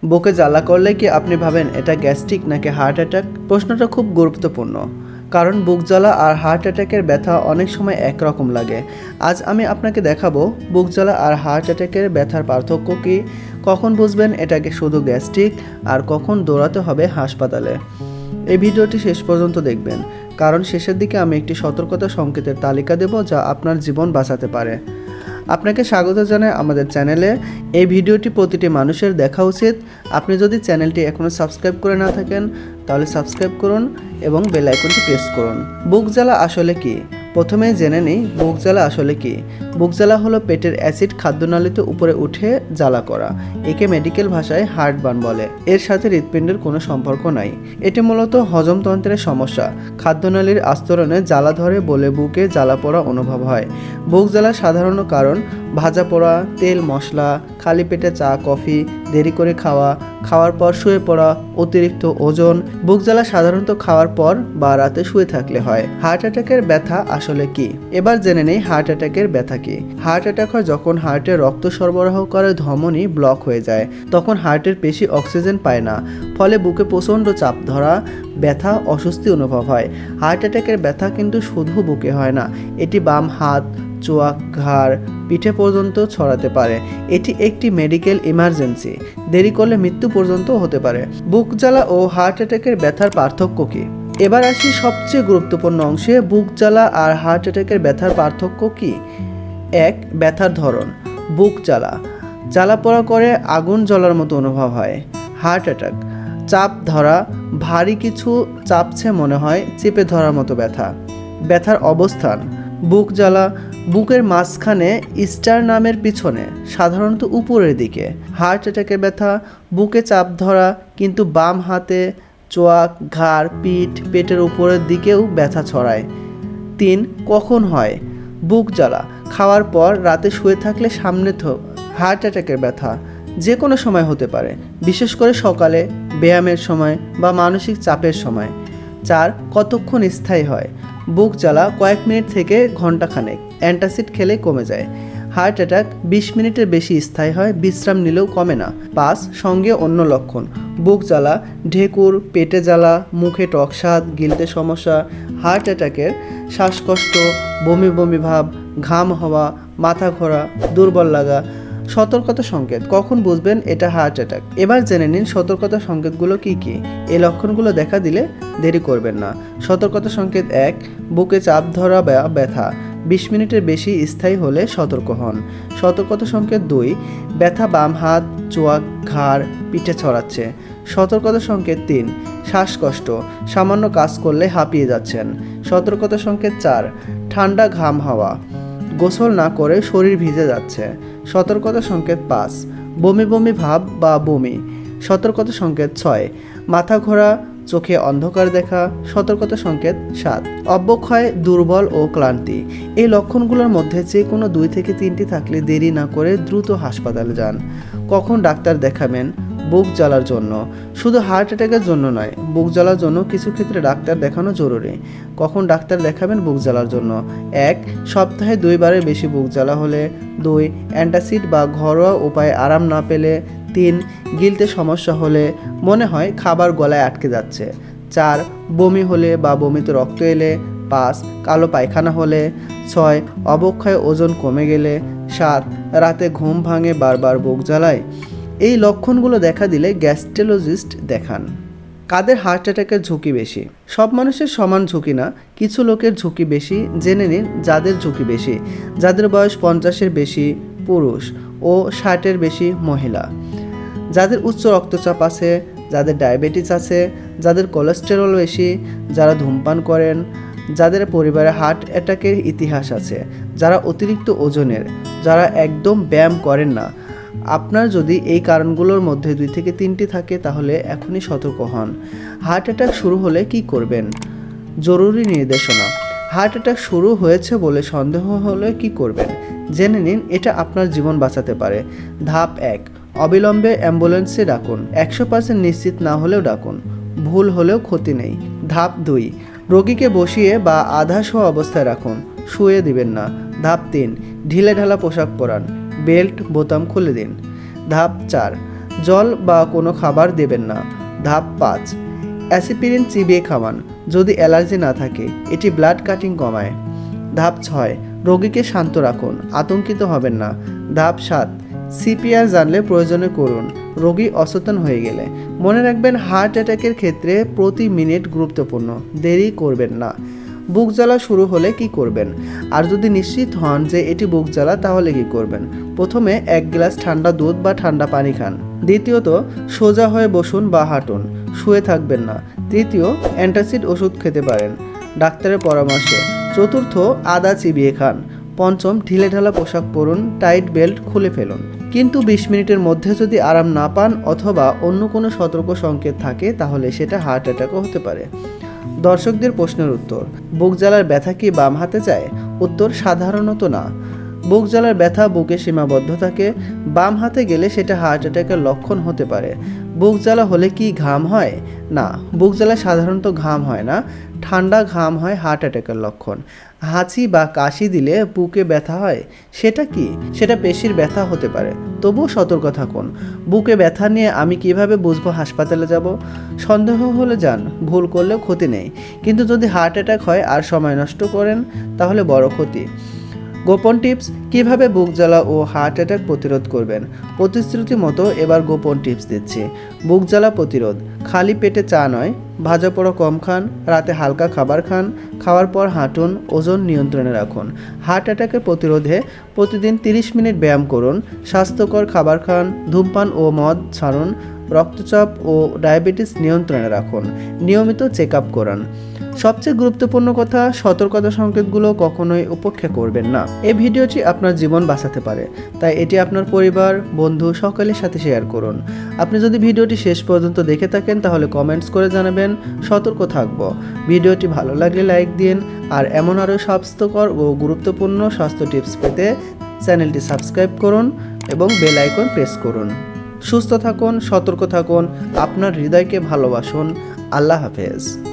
বুকে জ্বালা করলে কি আপনি ভাবেন এটা গ্যাস্ট্রিক নাকি হার্ট অ্যাটাক? প্রশ্নটা খুব গুরুত্বপূর্ণ, কারণ বুক জ্বালা আর হার্ট অ্যাটাকের ব্যথা অনেক সময় একরকম লাগে। আজ আমি আপনাকে দেখাবো বুক জ্বালা আর হার্ট অ্যাটাকের ব্যথার পার্থক্য কী, কখন বুঝবেন এটাকে শুধু গ্যাস্ট্রিক আর কখন দৌড়াতে হবে হাসপাতালে। এই ভিডিওটি শেষ পর্যন্ত দেখবেন, কারণ শেষের দিকে আমি একটি সতর্কতা সংকেতের তালিকা দেব যা আপনার জীবন বাঁচাতে পারে। আপনাকে স্বাগত জানাই আমাদের চ্যানেলে। এই ভিডিওটি প্রতিটি মানুষের দেখা উচিত। আপনি যদি চ্যানেলটি এখনও সাবস্ক্রাইব করে না থাকেন তাহলে সাবস্ক্রাইব করুন এবং বেল আইকনটি প্রেস করুন। বুক জ্বালা আসলে কি? প্রথমে জেনে নিই বুক জ্বালা আসলে কি। বুক জ্বালা হলো পেটের অ্যাসিড খাদ্যনালীতে উপরে উঠে জ্বালা করা। একে মেডিকেল ভাষায় হার্টবার্ন বলে। এর সাথে হৃৎপিণ্ডের কোনো সম্পর্ক নাই। এটি মূলত হজমতন্ত্রের সমস্যা। খাদ্যনালীর আস্তরণে জ্বালা ধরে বলে বুকে জ্বালা পোড়া অনুভব হয়। বুক জ্বালার সাধারণ কারণ ভাজা পোড়া, তেল মশলা, খালি পেটে চা কফি, দেরি করে খাওয়া, খাওয়ার পর শুয়ে পড়া, অতিরিক্ত ওজন। বুক জ্বালা সাধারণত খাওয়ার পর বা রাতে শুয়ে থাকলে হয়। হার্ট অ্যাটাকের ব্যথা আসলে কি? এবার জেনে নেই হার্ট অ্যাটাকের ব্যথা কি। হার্ট অ্যাটাক হয় যখন হার্টে রক্ত সরবরাহ করে ধমনী ব্লক হয়ে যায়। তখন হার্টের পেশি অক্সিজেন পায় না, ফলে বুকে প্রচণ্ড চাপ ধরা, ব্যথা, অস্বস্তি অনুভব হয়। হার্ট অ্যাটাকের ব্যথা কিন্তু শুধু বুকে হয় না, এটি বাম হাত, চোয়াক, ঘাড়, পিঠে পর্যন্ত ছড়াতে পারে। এটি একটি মেডিকেল ইমার্জেন্সি। দেরি করলে মৃত্যু পর্যন্ত হতে পারে। বুক জ্বালা ও হার্ট অ্যাটাকের ব্যথার পার্থক্য কী? এবার আসি সবচেয়ে গুরুত্বপূর্ণ অংশে। বুক জ্বালা আর হার্ট অ্যাটাকের ব্যথার পার্থক্য কী? 1. ব্যথার ধরন। বুক জ্বালা জ্বালা পোড়া করে আগুন জ্বলার মতো অনুভব হয়। হার্ট অ্যাটাক চাপ ধরা, ভারী কিছু চাপছে মনে হয়, চেপে ধরার মতো ব্যথা। ব্যথার অবস্থান। বুক জ্বালা বুকের মাঝখানে, স্টারনামের পিছনে, সাধারণত উপরের দিকে। হার্ট অ্যাটাকের ব্যথা বুকে চাপ ধরা, কিন্তু বাম হাতে, চোয়াক, ঘাড়, পিঠ, পেটের উপরের দিকেও ব্যথা ছড়ায়। 3. কখন হয়? বুক জ্বালা খাওয়ার পর রাতে শুয়ে থাকলে সামনে হার্ট অ্যাটাকের ব্যথা যে কোনো সময় হতে পারে, বিশেষ করে সকালে, ব্যায়ামের সময় বা মানসিক চাপের সময়। 4. কতক্ষণ স্থায়ী হয়? বুক জ্বালা কয়েক মিনিট থেকে ঘন্টাখানেক, অ্যান্টাসিড খেলে কমে যায়। হার্ট অ্যাটাক 20 মিনিটের বেশি স্থায়ী হয়, বিশ্রাম নিলেও কমে না। 5. সঙ্গে অন্য লক্ষণ। বুক জ্বালা, ঢেকুর, পেটে জ্বালা, মুখে টক স্বাদ, গিলতে সমস্যা। হার্ট অ্যাটাকের শ্বাসকষ্ট, বমি বমি ভাব, ঘাম হওয়া, মাথা ঘোরা, দুর্বল লাগা। সতর্কতা সংকেত। কখন বুঝবেন এটা হার্ট অ্যাটাক? এবার জেনে নিন সতর্কতা সংকেতগুলো কি কি। এই লক্ষণগুলো দেখা দিলে দেরি করবেন না। সতর্কতা সংকেত 1. বুকে চাপ ধরা বা ব্যথা 20 মিনিটের বেশি স্থায়ী হলে সতর্ক হন। সতর্কতা সংকেত 2. ব্যথা বাম হাত, চোয়াক, ঘাড়, পিঠে ছড়াচ্ছে। সতর্কতা সংকেত 3. শ্বাসকষ্ট, সামান্য কাজ করলে হাঁপিয়ে যাচ্ছেন। সতর্কতা সংকেত 4. ঠান্ডা ঘাম হওয়া, গোসল না করে শরীর ভিজে যাচ্ছে। সতর্কতা সংকেত 5. বমি বমি ভাব বা বমি। সতর্কতা সংকেত 6. মাথা ঘোরা, চোখে অন্ধকার দেখা। সতর্কতা সংকেত 7. অবক্ষয়, দুর্বল ও ক্লান্তি। এই লক্ষণগুলোর মধ্যে যে কোনো 2 থেকে 3টি থাকলে দেরি না করে দ্রুত হাসপাতালে যান। কখন ডাক্তার দেখাবেন? বুক জ্বালার জন্য, শুধু হার্ট অ্যাটাকের জন্য নয়, বুক জ্বালার জন্য কিছু ক্ষেত্রে ডাক্তার দেখানো জরুরি। কখন ডাক্তার দেখাবেন বুক জ্বালার জন্য? 1. সপ্তাহে 2 বারের বেশি বুক জ্বালা হলে। 2. অ্যান্টাসিড বা ঘরোয়া উপায়ে আরাম না পেলে। 3. গিলতে সমস্যা হলে, মনে হয় খাবার গলায় আটকে যাচ্ছে। 4. বমি হলে বা বমিতে রক্ত এলে। 5. কালো পায়খানা হলে। 6. অবক্ষয়, ওজন কমে গেলে। 7. রাতে ঘুম ভাঙে, বারবার বুক জ্বালায়। এই লক্ষণগুলো দেখা দিলে গ্যাস্ট্রোলজিস্ট দেখান। কাদের হার্ট অ্যাটাকের ঝুঁকি বেশি? সব মানুষের সমান ঝুঁকি না, কিছু লোকের ঝুঁকি বেশি। জেনে নিন যাদের ঝুঁকি বেশি। যাদের বয়স 50-এর বেশি পুরুষ ও 60-এর বেশি মহিলা। যাদের উচ্চ রক্তচাপ আছে, যাদের ডায়াবেটিস আছে, যাদের কোলেস্টেরল বেশি, যারা ধূমপান করেন, যাদের পরিবারে হার্ট অ্যাটাকের ইতিহাস আছে, যারা অতিরিক্ত ওজনের, যারা একদম ব্যায়াম করেন না। আপনার যদি এই কারণগুলোর মধ্যে 2 থেকে 3টি থাকে তাহলে এখনই সতর্ক হন। হার্ট অ্যাটাক শুরু হলে কি করবেন? জরুরি নির্দেশনা। হার্ট অ্যাটাক শুরু হয়েছে বলে সন্দেহ হলে কি করবেন? জেনে নিন, এটা আপনার জীবন বাঁচাতে পারে। ধাপ 1. অবিলম্বে অ্যাম্বুলেন্সে ডাকুন। 100% নিশ্চিত না হলেও ডাকুন, ভুল হলেও ক্ষতি নেই। ধাপ 2. রোগীকে বসিয়ে বা আধা শোয়া অবস্থায় রাখুন, শুয়ে দিবেন না। ধাপ 3. ঢিলেঢালা পোশাক পরান, বেল্ট বোতাম খুলে দিন। ধাপ 4. জল বা কোনো খাবার দেবেন না। ধাপ 5, অ্যাসিপিরিন চিবিয়ে খাওয়ান যদি অ্যালার্জি না থাকে, এটি ব্লাড কাটিং কমায়। ধাপ 6, রোগীকে শান্ত রাখুন, আতঙ্কিত হবেন না। ধাপ 7, সিপিআর জানলে প্রয়োজনে করুন, রোগী অচেতন হয়ে গেলে। মনে রাখবেন, হার্ট অ্যাটাকের ক্ষেত্রে প্রতি মিনিট গুরুত্বপূর্ণ, দেরি করবেন না। বুক জ্বালা শুরু হলে কি করবেন? আর যদি নিশ্চিত হন যে এটি বুক জ্বালা, তাহলে কি করবেন? প্রথমে 1 গ্লাস ঠান্ডা দুধ বা ঠান্ডা পানি খান। দ্বিতীয়ত, সোজা হয়ে বসুন বা হাঁটুন, শুয়ে থাকবেন না। তৃতীয়, অ্যান্টাসিড ওষুধ খেতে পারেন ডাক্তারের পরামর্শে। চতুর্থ, আদা চিবিয়ে খান। পঞ্চম, ঢিলেঢালা পোশাক পরুন, টাইট বেল্ট খুলে ফেলুন। কিন্তু 20 মিনিটের মধ্যে যদি আরাম না পান অথবা অন্য কোনো সতর্ক সংকেত থাকে, তাহলে সেটা হার্ট অ্যাটাকও হতে পারে। দর্শকদের প্রশ্নের উত্তর, বুক জ্বালার ব্যথা কি বাম হাতে যায়? উত্তর, সাধারণত না। বুক জ্বালার ব্যথা বুকে সীমাবদ্ধ থাকে, বাম হাতে গেলে সেটা হার্ট অ্যাটাকের লক্ষণ হতে পারে। বুক জ্বালা হলে কি ঘাম হয়? না, বুক জ্বালা সাধারণত ঘাম হয় না, ঠান্ডা ঘাম হয় হার্ট অ্যাটাকের লক্ষণ। হাঁচি বা কাশি দিলে বুকে ব্যথা হয়, সেটা কি? সেটা পেশির ব্যথা হতে পারে, তবুও সতর্ক থাকুন। বুকে ব্যথা নিয়ে আমি কিভাবে বুঝবো হাসপাতালে যাব? সন্দেহ হলে যান, ভুল করলেও ক্ষতি নেই। কিন্তু যদি হার্ট অ্যাটাক হয় আর সময় নষ্ট করেন, তাহলে বড় ক্ষতি। গোপন টিপস, কিভাবে বুক জ্বালা ও হার্ট অ্যাটাক প্রতিরোধ করবেন। প্রতিশ্রুতি মতো এবার গোপন টিপস দিচ্ছি। বুক জ্বালা প্রতিরোধ, খালি পেটে চা নয়, ভাজা পোড়া কম খান, রাতে হালকা খাবার খান, খাওয়ার পর হাঁটুন, ওজন নিয়ন্ত্রণে রাখুন। হার্ট অ্যাটাকের প্রতিরোধে প্রতিদিন 30 মিনিট ব্যায়াম করুন, স্বাস্থ্যকর খাবার খান, ধূমপান ও মদ ছাড়ুন, রক্তচাপ ও ডায়াবেটিস নিয়ন্ত্রণে রাখুন, নিয়মিত চেক আপ করান। সবচেয়ে গুরুত্বপূর্ণ কথা, সতর্কতা সংকেতগুলো কখনোই উপেক্ষা করবেন না। এই ভিডিওটি আপনার জীবন বাঁচাতে পারে, তাই এটি আপনার পরিবার, বন্ধু সকলের সাথে শেয়ার করুন। আপনি যদি ভিডিওটি শেষ পর্যন্ত দেখে থাকেন, তাহলে কমেন্টস করে জানাবেন। সতর্ক থাকব। ভিডিওটি ভালো লাগলে লাইক দিন, আর এমন আরও স্বাস্থ্যকর ও গুরুত্বপূর্ণ স্বাস্থ্য টিপস পেতে চ্যানেলটি সাবস্ক্রাইব করুন এবং বেল আইকন প্রেস করুন। সুস্থ থাকুন, সতর্ক থাকুন, আপনার হৃদয়কে ভালোবাসুন। আল্লাহ হাফেজ।